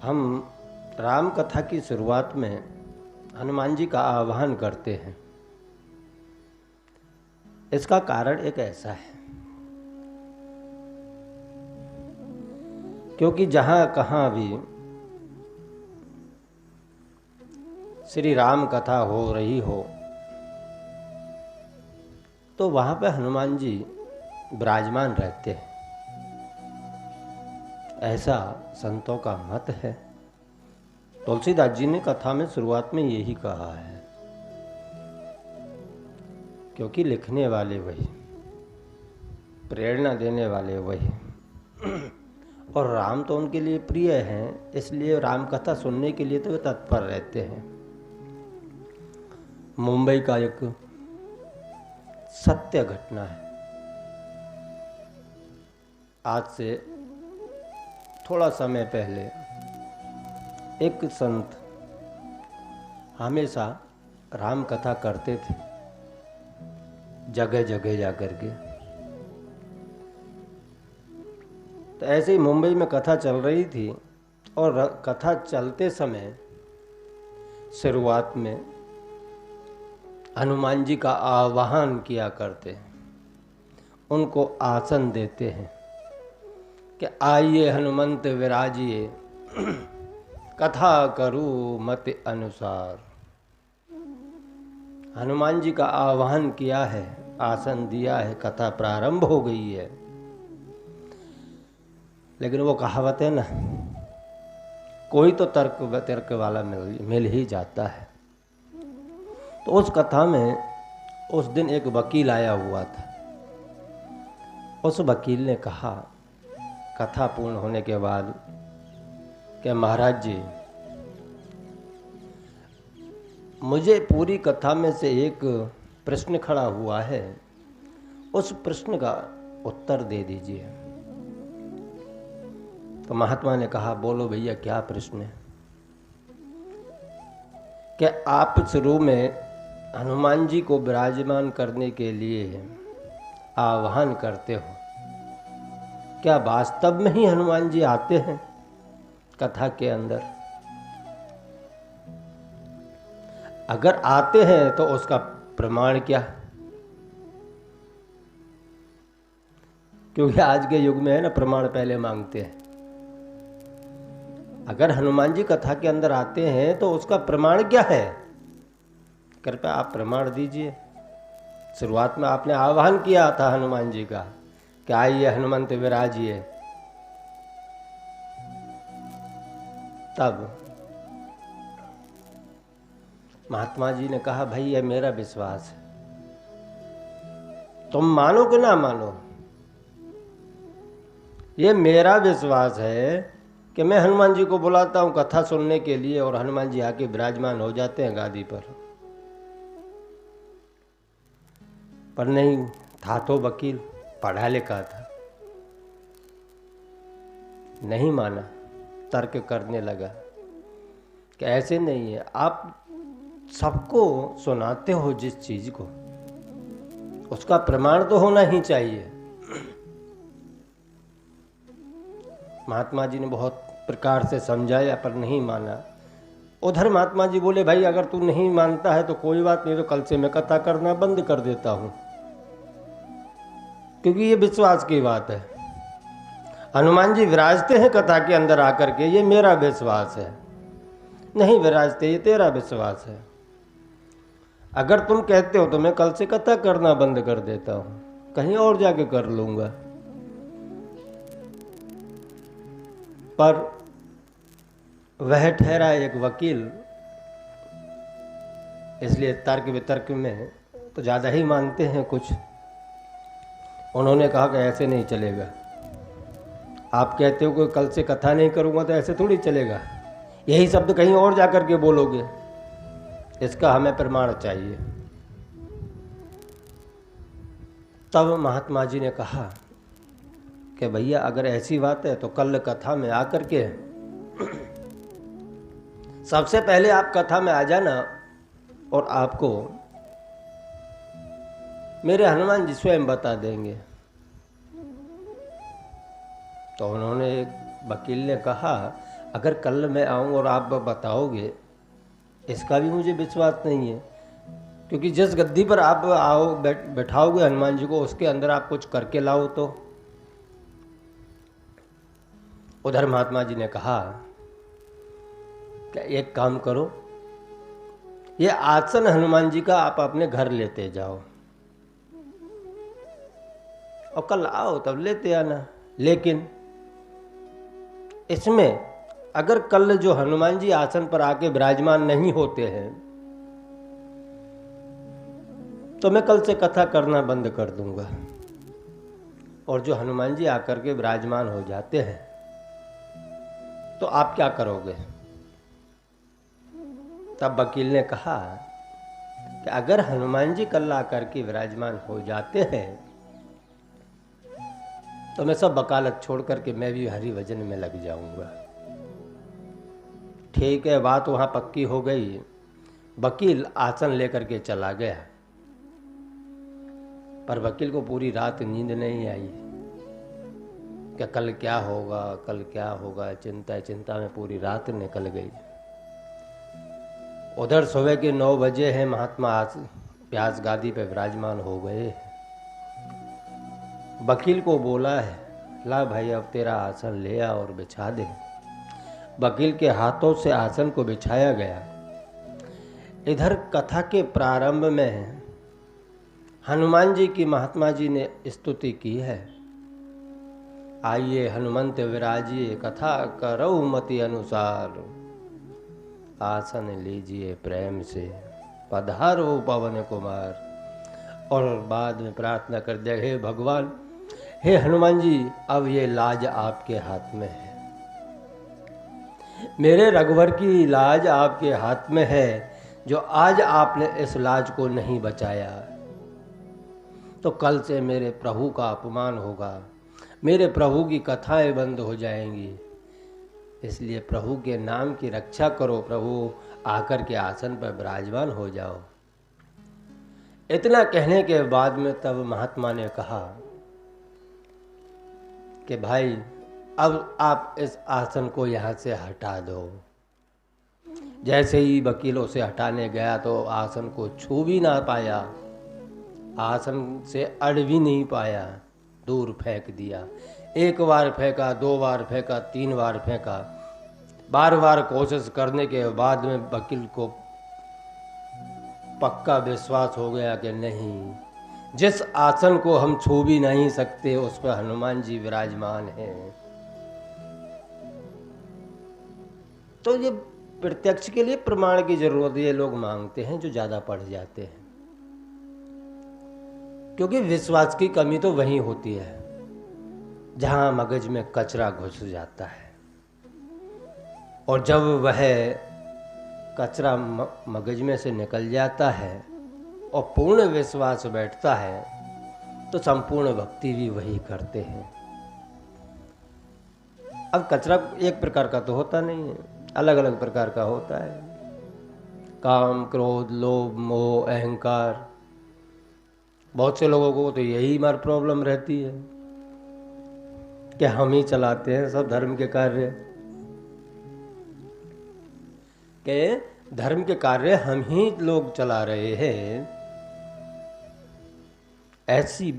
हम राम कथा की शुरुआत में हनुमान जी का आह्वान करते हैं। इसका कारण एक ऐसा है, क्योंकि जहाँ कहाँ भी श्री राम कथा हो रही हो तो वहाँ पे हनुमान जी विराजमान रहते हैं, ऐसा संतों का मत है। तुलसीदास जी ने कथा में शुरुआत में यही कहा है, क्योंकि लिखने वाले वही, प्रेरणा देने वाले वही, और राम तो उनके लिए प्रिय हैं, इसलिए राम कथा सुनने के लिए तो वे तत्पर रहते हैं। मुंबई का एक सत्य घटना है। आज से थोड़ा समय पहले एक संत हमेशा राम कथा करते थे, जगह जगह जा कर के। तो ऐसे ही मुंबई में कथा चल रही थी और कथा चलते समय शुरुआत में हनुमान जी का आह्वान किया करते हैं, उनको आसन देते हैं कि आइए हनुमंत विराजिए, कथा करूँ मत अनुसार। हनुमान जी का आह्वान किया है, आसन दिया है, कथा प्रारंभ हो गई है। लेकिन वो कहावत है ना, कोई तो तर्क वाला मिल ही जाता है। तो उस कथा में उस दिन एक वकील आया हुआ था। उस वकील ने कहा कथा पूर्ण होने के बाद कि महाराज जी, मुझे पूरी कथा में से एक प्रश्न खड़ा हुआ है, उस प्रश्न का उत्तर दे दीजिए। तो महात्मा ने कहा बोलो भैया क्या प्रश्न है? कि आप शुरू में हनुमान जी को विराजमान करने के लिए आह्वान करते हो, क्या वास्तव में ही हनुमान जी आते हैं कथा के अंदर? अगर आते हैं तो उसका प्रमाण क्या? क्योंकि आज के युग में है ना, प्रमाण पहले मांगते हैं। अगर हनुमान जी कथा के अंदर आते हैं तो उसका प्रमाण क्या है? कृपया आप प्रमाण दीजिए। शुरुआत में आपने आह्वान किया था हनुमान जी का कि आइए हनुमंत विराजिए, तब महात्मा जी ने कहा भाई ये मेरा विश्वास है, तुम मानो कि ना मानो, ये मेरा विश्वास है कि मैं हनुमान जी को बुलाता हूँ कथा सुनने के लिए और हनुमान जी आके विराजमान हो जाते हैं गादी पर नहीं था तो वकील, पढ़ा लिखा था, नहीं माना, तर्क करने लगा कि ऐसे नहीं है। आप सबको सुनाते हो जिस चीज को, उसका प्रमाण तो होना ही चाहिए। महात्मा जी ने बहुत प्रकार से समझाया पर नहीं माना। उधर महात्मा जी बोले भाई अगर तू नहीं मानता है तो कोई बात नहीं, तो कल से मैं कथा करना बंद कर देता हूं, क्योंकि ये विश्वास की बात है। हनुमान जी विराजते हैं कथा के अंदर आकर के, ये मेरा विश्वास है। नहीं विराजते, ये तेरा विश्वास है। अगर तुम कहते हो तो मैं कल से कथा करना बंद कर देता हूं, कहीं और जाके कर लूंगा। पर वह ठहरा एक वकील, इसलिए तर्क वितर्क में तो ज़्यादा ही मानते हैं कुछ। उन्होंने कहा कि ऐसे नहीं चलेगा, आप कहते हो कि कल से कथा नहीं करूँगा तो ऐसे थोड़ी चलेगा, यही शब्द कहीं और जाकर के बोलोगे, इसका हमें प्रमाण चाहिए। तब महात्मा जी ने कहा कि भैया अगर ऐसी बात है तो कल कथा में आकर के सबसे पहले आप कथा में आ जाना और आपको मेरे हनुमान जी स्वयं बता देंगे। तो उन्होंने, वकील ने कहा, अगर कल मैं आऊँ और आप बताओगे, इसका भी मुझे विश्वास नहीं है, क्योंकि जिस गद्दी पर आप आओ बैठाओगे हनुमान जी को, उसके अंदर आप कुछ करके लाओ तो। उधर महात्मा जी ने कहा कि एक काम करो, ये आसन हनुमान जी का आप अपने घर लेते जाओ और कल आओ तब लेते आना। लेकिन इसमें अगर कल जो हनुमान जी आसन पर आके विराजमान नहीं होते हैं तो मैं कल से कथा करना बंद कर दूंगा, और जो हनुमान जी आकर के विराजमान हो जाते हैं तो आप क्या करोगे? तब वकील ने कहा कि अगर हनुमान जी कल आकर के विराजमान हो जाते हैं तो मैं सब वकालत छोड़ करके मैं भी हरि भजन में लग जाऊंगा। ठीक है, बात वहां पक्की हो गई। वकील आसन लेकर के चला गया, पर वकील को पूरी रात नींद नहीं आई कि कल क्या होगा, कल क्या होगा। चिंता में पूरी रात निकल गई। उधर सुबह के 9 बजे हैं, महात्मा प्यास गादी पे विराजमान हो गए। वकील को बोला है, ला भाई अब तेरा आसन ले आ और बिछा दे। वकील के हाथों से आसन को बिछाया गया। इधर कथा के प्रारंभ में हनुमान जी की महात्मा जी ने स्तुति की है। आइए हनुमंत विराजिए, कथा करो मति अनुसार, आसन लीजिए प्रेम से, पधारो पवन कुमार। और बाद में प्रार्थना कर दिया, हे भगवान, हे हनुमान जी, अब ये लाज आपके हाथ में है, मेरे रघुवर की लाज आपके हाथ में है। जो आज आपने इस लाज को नहीं बचाया तो कल से मेरे प्रभु का अपमान होगा, मेरे प्रभु की कथाएं बंद हो जाएंगी। इसलिए प्रभु के नाम की रक्षा करो, प्रभु आकर के आसन पर विराजमान हो जाओ। इतना कहने के बाद में तब महात्मा ने कहा कि भाई अब आप इस आसन को यहाँ से हटा दो। जैसे ही वकील उसे हटाने गया तो आसन को छू भी ना पाया, आसन से अड़ भी नहीं पाया, दूर फेंक दिया। 1 बार फेंका, 2 बार फेंका, 3 बार फेंका। बार बार कोशिश करने के बाद में वकील को पक्का विश्वास हो गया कि नहीं, जिस आसन को हम छू भी नहीं सकते उस पर हनुमान जी विराजमान हैं। तो ये प्रत्यक्ष के लिए प्रमाण की जरूरत ये लोग मांगते हैं जो ज्यादा पढ़ जाते हैं, क्योंकि विश्वास की कमी तो वहीं होती है जहां मगज में कचरा घुस जाता है। और जब वह कचरा मगज में से निकल जाता है और पूर्ण विश्वास बैठता है तो संपूर्ण भक्ति भी वही करते हैं। अब कचरा एक प्रकार का तो होता नहीं है, अलग अलग प्रकार का होता है। काम, क्रोध, लोभ, मोह, अहंकार। बहुत से लोगों को तो यही मार प्रॉब्लम रहती है कि हम ही चलाते हैं सब धर्म के कार्य, कि धर्म के कार्य हम ही लोग चला रहे हैं। ऐसी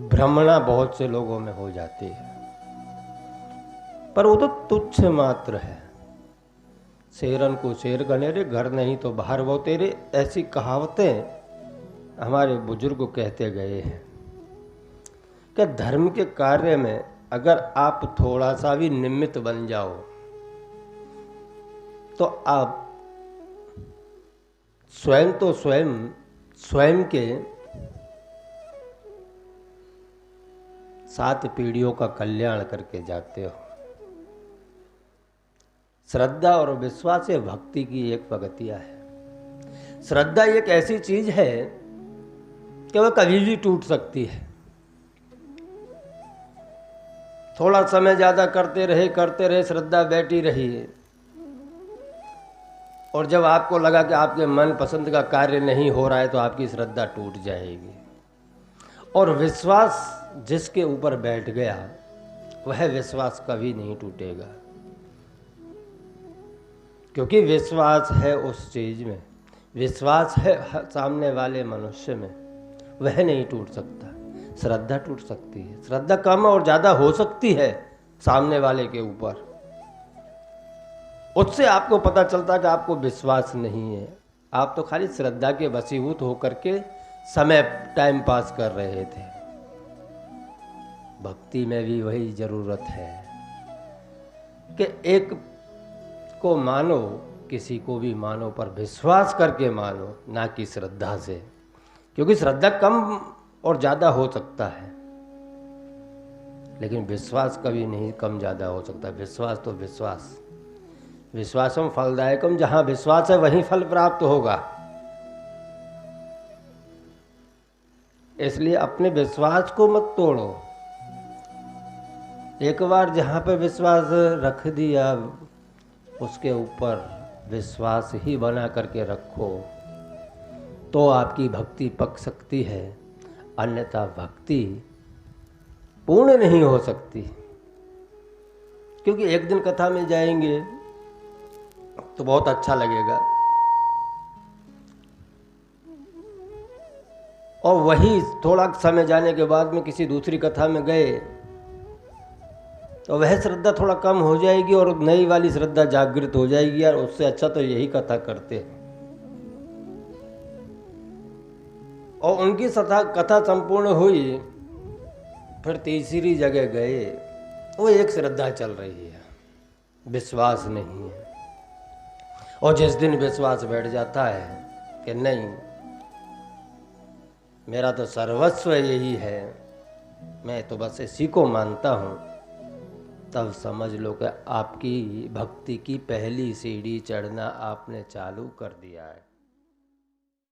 भ्रमणा बहुत से लोगों में हो जाती है, पर वो तो तुच्छ मात्र है। शेरन को शेर गने रे, घर नहीं तो बाहर वो तेरे, ऐसी कहावतें हमारे बुजुर्ग कहते गए हैं कि धर्म के कार्य में अगर आप थोड़ा सा भी निमित्त बन जाओ तो आप स्वयं तो स्वयं के 7 पीढ़ियों का कल्याण करके जाते हो। श्रद्धा और विश्वास ये भक्ति की एक पगतिया है। श्रद्धा एक ऐसी चीज है कि वह कभी भी टूट सकती है। थोड़ा समय ज्यादा करते रहे श्रद्धा बैठी रही, और जब आपको लगा कि आपके मन पसंद का कार्य नहीं हो रहा है तो आपकी श्रद्धा टूट जाएगी। और विश्वास जिसके ऊपर बैठ गया वह विश्वास कभी नहीं टूटेगा, क्योंकि विश्वास है उस चीज में, विश्वास है सामने वाले मनुष्य में, वह नहीं टूट सकता। श्रद्धा टूट सकती है, श्रद्धा कम और ज़्यादा हो सकती है सामने वाले के ऊपर, उससे आपको पता चलता कि आपको विश्वास नहीं है, आप तो खाली श्रद्धा के वशीभूत होकर के समय टाइम पास कर रहे थे। भक्ति में भी वही जरूरत है कि एक को मानो, किसी को भी मानो, पर विश्वास करके मानो, ना कि श्रद्धा से, क्योंकि श्रद्धा कम और ज़्यादा हो सकता है, लेकिन विश्वास कभी नहीं कम ज़्यादा हो सकता। विश्वास तो विश्वास, विश्वासम फलदायकम, जहाँ विश्वास है वहीं फल प्राप्त होगा। इसलिए अपने विश्वास को मत तोड़ो। एक बार जहाँ पे विश्वास रख दिया, उसके ऊपर विश्वास ही बना करके रखो, तो आपकी भक्ति पक सकती है, अन्यथा भक्ति पूर्ण नहीं हो सकती। क्योंकि एक दिन कथा में जाएंगे तो बहुत अच्छा लगेगा, और वही थोड़ा समय जाने के बाद में किसी दूसरी कथा में गए तो वह श्रद्धा थोड़ा कम हो जाएगी और नई वाली श्रद्धा जागृत हो जाएगी। यार उससे अच्छा तो यही कथा करते हैं। और उनकी कथा संपूर्ण हुई, फिर तीसरी जगह गए, वो एक श्रद्धा चल रही है, विश्वास नहीं है। और जिस दिन विश्वास बैठ जाता है कि नहीं, मेरा तो सर्वस्व यही है, मैं तो बस इसी को मानता हूँ, तब समझ लो कि आपकी भक्ति की पहली सीढ़ी चढ़ना आपने चालू कर दिया है।